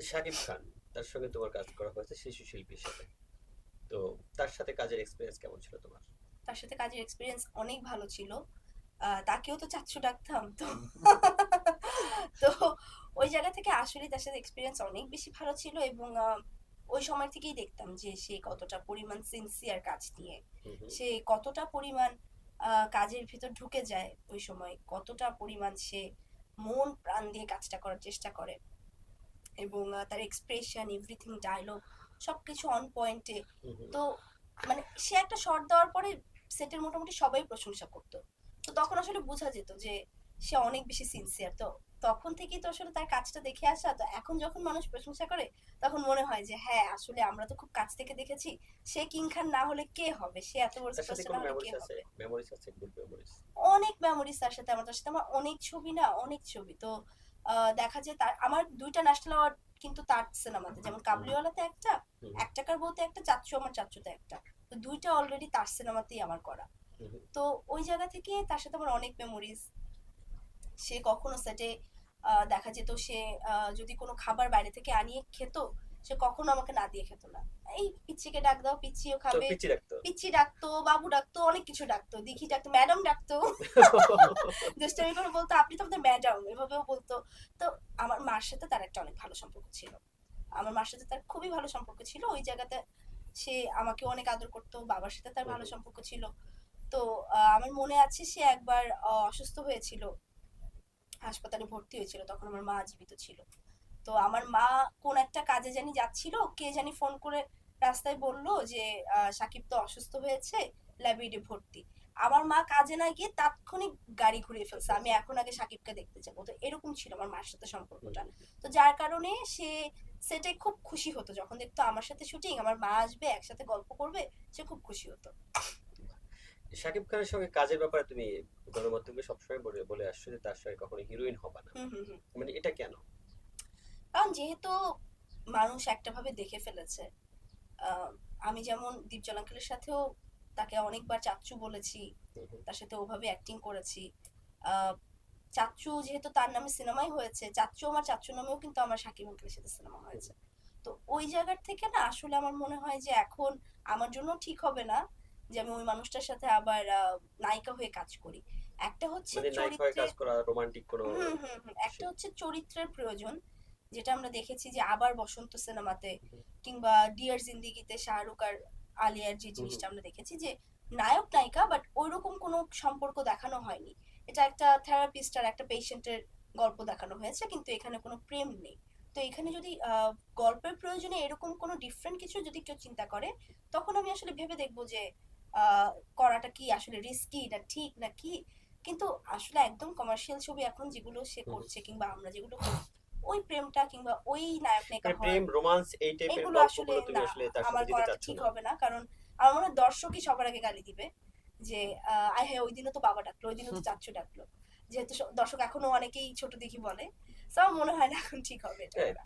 শাকিব খান, তার সঙ্গে তোমার কাজ করা হয়েছে শিশু শিল্পী হিসেবে। তো তার সাথে কাজের এক্সপেরিয়েন্স কেমন ছিল তোমার? তার সাথে কাজের এক্সপিরিয়েন্স অনেক ভালো ছিল। তাকেও তো চাচ্ছু ডাকতাম তো। তো ওই জায়গা থেকে আসলে তার সাথে এক্সপিরিয়েন্স অনেক বেশি ভালো ছিল, এবং ওই সময় থেকেই দেখতাম যে সে কতটা পরিমাণ সিনসিয়ার কাজ নিয়ে, হুম, হুম, সে কতটা পরিমাণ কাজের ভিতর ঢুকে যায়, ওই সময় কতটা পরিমাণ সে মন প্রাণ দিয়ে কাজটা করার চেষ্টা করে, এবং তার এক্সপ্রেশন, এভরিথিং, ডায়লগ সবকিছু অন পয়েন্টে। হুম, হুম। তো মানে সে একটা শট দেওয়ার পরে সেটের মোটামুটি সবাই প্রশংসা করতো। তো তখন আসলে বোঝা যেত যে সে অনেক বেশি সিনসিয়ার। তো তখন থেকেই তো আসলে তার কাজটা দেখে আসা। তো এখন যখন মানুষ প্রশংসা করে তখন মনে হয় যে হ্যাঁ, আসলে আমরা তো খুব কাছ থেকে দেখেছি। সে কিং খান না হলে কে হবে, সে এত বড় তার সাথে সুপারস্টার কোনো না হলে কে মেমোরিজ আছে? হবে। মেমোরিজ আছে, গুড মেমোরিজ? অনেক মেমোরিজ তার সাথে আমার, অনেক ছবি, না অনেক ছবি। তো দেখা যায় তার আমার দুইটা ন্যাশনাল অ্যাওয়ার্ড কিন্তু তার সিনেমাতে, যেমন হুম, হুম, কাবুলিওয়ালাতে একটা, হুম, এক টাকার বউতে একটা, চাচ্চু আমার চাচ্চুতে একটা। তো দুইটা অলরেডি তার সিনেমাতেই আমার করা। হুম, হুম, তো ওই জায়গা থেকে তার সাথে আমার অনেক মেমোরিজ। সে কখনো সেটে দেখা যেত সে যদি কোনো খাবার বাইরে থেকে আনিয়ে খেত, সে কখনো আমাকে না দিয়ে খেত না। এই পিচ্চিকে ডাক দাও, পিচ্চিও তো খাবে। পিচ্চি রাখতো? পিচ্চি ডাকতো, বাবু ডাকতো, অনেক কিছু ডাকতো, দিঘি ডাকতো, ম্যাডাম ডাকতো। দুষ্টামি করে বলতো আপনি তো আমাদের ম্যাডাম, এভাবেও বলতো। তো আমার মার সাথে তার একটা অনেক ভালো সম্পর্ক ছিল। আমার মার সাথে তার খুবই ভালো সম্পর্ক ছিল ওই জায়গাতে। সে আমাকে অনেক আদর করতো, বাবার সাথে তার হুম, ভালো হুম, সম্পর্ক ছিল। তো আমার মনে আছে সে একবার অসুস্থ হয়েছিল, হাসপাতালে ভর্তি হয়েছিল, তখন আমার মা জীবিত ছিল। তো আমার মা কোন একটা কাজে জানি যাচ্ছিল, কে জানি ফোন করে রাস্তায় বলল যে সাকিব তো অসুস্থ হয়েছে, ল্যাবরেটরি ভর্তি। আমার মা কাজে না গিয়ে তাৎক্ষণিক গাড়ি ঘুরিয়ে ফেলছে, আচ্ছা, আমি আচ্ছা। এখন আগে সাকিবকে দেখতে যাবো। তো এরকম ছিল আমার মার সাথে হুম, সম্পর্কটা। হুম, হুম। তো যার কারণে সে সেটাই খুব খুশি হতো যখন দেখতো আমার সাথে শুটিং, আমার মা আসবে একসাথে গল্প করবে, সে খুব খুশি হতো। শাকিব খানের সঙ্গে কাজের ব্যাপারে তুমি গণমাধ্যমে সবসময় বলে বলে আসছো যে তার সঙ্গে কখনো হিরোইন হবে না। হুম হুম হুম। মানে এটা কেন? কারণ যেহেতু মানুষ একটা ভাবে দেখে ফেলেছে। আহ, আমি যেমন দীপজল আঙ্কেলের সাথেও তাকে অনেকবার চাচ্চু বলেছি, হুম, হুম, তার সাথে ওভাবে অ্যাক্টিং করেছি। আহ, চাচ্চু যেহেতু তার নামে সিনেমাই হয়েছে, চাচ্চু আমার চাচ্চু নামেও কিন্তু আমার শাকিব আঙ্কেলের সাথে সিনেমা হুম, হয়েছে। তো ওই জায়গার থেকে না আসলে আমার মনে হয় যে এখন আমার জন্য ঠিক হবে না যে আমি ওই মানুষটার সাথে আবার নায়িকা হয়ে কাজ করি। একটা হচ্ছে মানে নায়ক হয়ে চরিত্রে, কাজ করা, রোমান্টিক কোনো হুম হুম হুম, একটা সে- হচ্ছে চরিত্রের প্রয়োজন, যেটা আমরা দেখেছি যে আবার বসন্ত সিনেমাতে হুম, কিংবা ডিয়ার জিন্দিগিতে শাহরুখ আর আলিয়ার যে হুম, জিনিসটা আমরা দেখেছি যে নায়ক নায়িকা বাট ওইরকম কোনো সম্পর্ক দেখানো হয়নি। এটা একটা থেরাপিস্ট আর একটা পেশেন্টের গল্প দেখানো হয়েছে, কিন্তু এখানে কোনো প্রেম নেই। তো এখানে যদি গল্পের প্রয়োজনে এরকম কোনো ডিফারেন্ট কিছু যদি কেউ চিন্তা করে, তখন আমি আসলে ভেবে দেখবো যে আহ, করাটা কি আসলে রিস্কি না ঠিক না কি। কিন্তু আসলে একদম কমার্শিয়াল ছবি এখন যেগুলো সে হুম, হুম। করছে কিংবা আমরা যেগুলো করি, ওই প্রেমটা কিংবা ওই নায়ক নায়িকা মানে হওয়ার, প্রেম, রোমান্স এই টাইপের এগুলো আসলে গল্পগুলো তুমি না, আসলে তার আমার সাথে দিতে করাটা চাচ্ছ ঠিক না? হবে না। কারণ আমার মনে হয় দর্শকই সবার আগে গালি দিবে যে আয় হ্যাঁ, ওই দিনও তো বাবা ডাকলো, ওই দিনও তো চাচ্চু ডাকলো। যেহেতু দর্শক এখনো অনেকেই ছোট দেখি বলে, তো আমার মনে হয় না এখন ঠিক হবে এটা হ্যাঁ, করা।